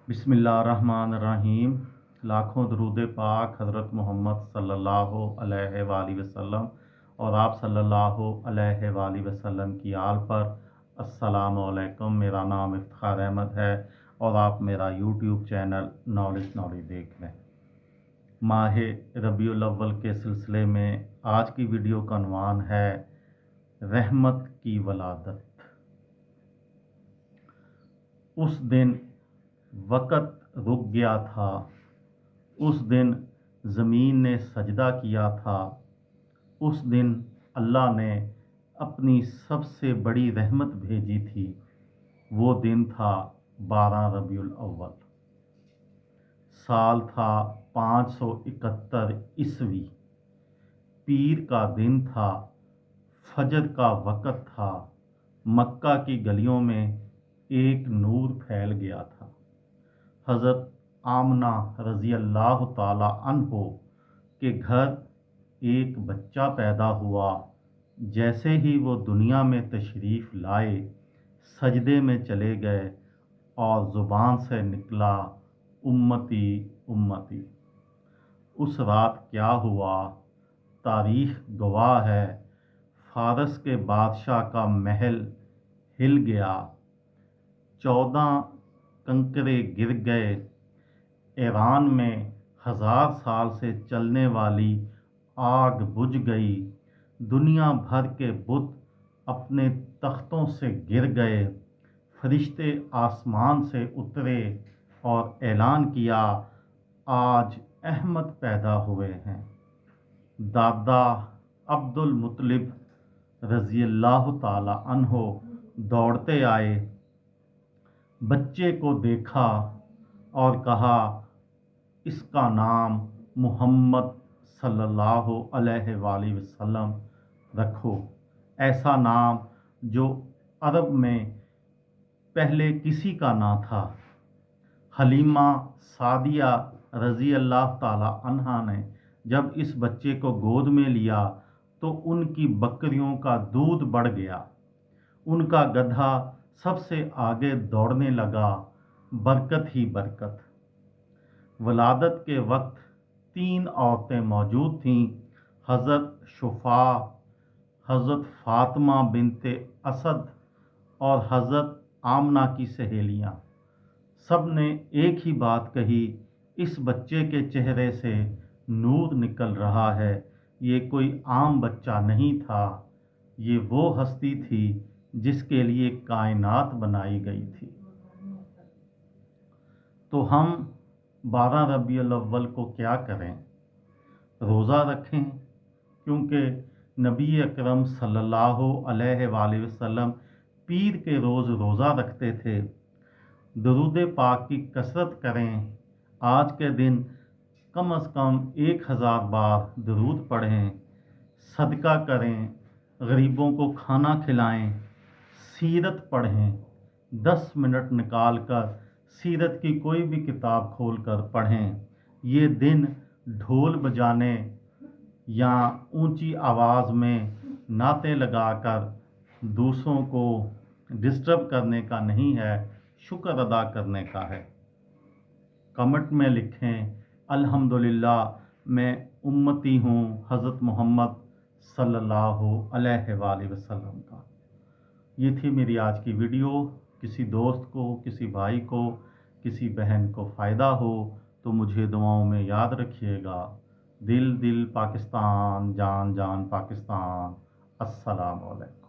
बिस्मिल्लाहिर्रहमानिर्रहीम। लाखों दरूद पाक हज़रत मोहम्मद सल्लल्लाहु अलैहि वसल्लम और आप सल्लल्लाहु अलैहि वसल्लम की आल पर। अस्सलामु अलैकुम। मेरा नाम इफ्तिखार अहमद है और आप मेरा यूट्यूब चैनल नॉलेज देख रहे हैं। माह रबीउल अव्वल के सिलसिले में आज की वीडियो का उन्वान है रहमत की वलादत। उस दिन वक़्त रुक गया था, उस दिन ज़मीन ने सजदा किया था, उस दिन अल्लाह ने अपनी सबसे बड़ी रहमत भेजी थी। वो दिन था 12 रबीउल अव्वल। साल था 571 ईस्वी। पीर का दिन था, फजर का वक़्त था। मक्का की गलियों में एक नूर फैल गया था। हज़रत आमना रज़ी अल्लाह ताला अन्हो के घर एक बच्चा पैदा हुआ। जैसे ही वो दुनिया में तशरीफ़ लाए, सजदे में चले गए और ज़ुबान से निकला उम्मती उम्मती। उस रात क्या हुआ, तारीख़ गवाह है। फारस के बादशाह का महल हिल गया, 14 कंकरे गिर गए। ईरान में 1000 साल से चलने वाली आग बुझ गई। दुनिया भर के बुत अपने तख्तों से गिर गए। फरिश्ते आसमान से उतरे और ऐलान किया, आज अहमद पैदा हुए हैं। दादा अब्दुल मुत्तलिब रज़ी अल्लाह ताला अन्हो दौड़ते आए, बच्चे को देखा और कहा, इसका नाम मोहम्मद सल्लल्लाहु अलैहि वसल्लम रखो। ऐसा नाम जो अरब में पहले किसी का ना था। हलीमा सादिया रज़ी अल्लाह ताला अन्हा ने जब इस बच्चे को गोद में लिया तो उनकी बकरियों का दूध बढ़ गया। उनका गधा सबसे आगे दौड़ने लगा। बरकत ही बरकत। वलादत के वक्त 3 औरतें मौजूद थीं, हज़रत शुफ़ा, हज़रत फ़ातिमा बिनते असद और हज़रत आमना की सहेलियाँ। सब ने एक ही बात कही, इस बच्चे के चेहरे से नूर निकल रहा है। ये कोई आम बच्चा नहीं था, ये वो हस्ती थी जिसके लिए कायनात बनाई गई थी। तो हम 12 रबीउल अव्वल को क्या करें? रोज़ा रखें, क्योंकि नबी अकरम सल्लल्लाहु अलैहि वसल्लम पीर के रोज़ रोज़ा रखते थे। दरूद पाक की कसरत करें। आज के दिन कम से कम 1000 बार दरूद पढ़ें। सदका करें, गरीबों को खाना खिलाएं। सीरत पढ़ें, 10 मिनट निकाल कर सीरत की कोई भी किताब खोल कर पढ़ें। ये दिन ढोल बजाने या ऊंची आवाज़ में नाते लगाकर दूसरों को डिस्टर्ब करने का नहीं है, शुक्र अदा करने का है। कमेंट में लिखें, अल्हम्दुलिल्लाह मैं उम्मती हूँ हज़रत मोहम्मद सल्लल्लाहु अलैहि वसल्लम का। ये थी मेरी आज की वीडियो। किसी दोस्त को, किसी भाई को, किसी बहन को फ़ायदा हो तो मुझे दुआओं में याद रखिएगा। दिल दिल पाकिस्तान, जान जान पाकिस्तान। अस्सलाम वालेकुम।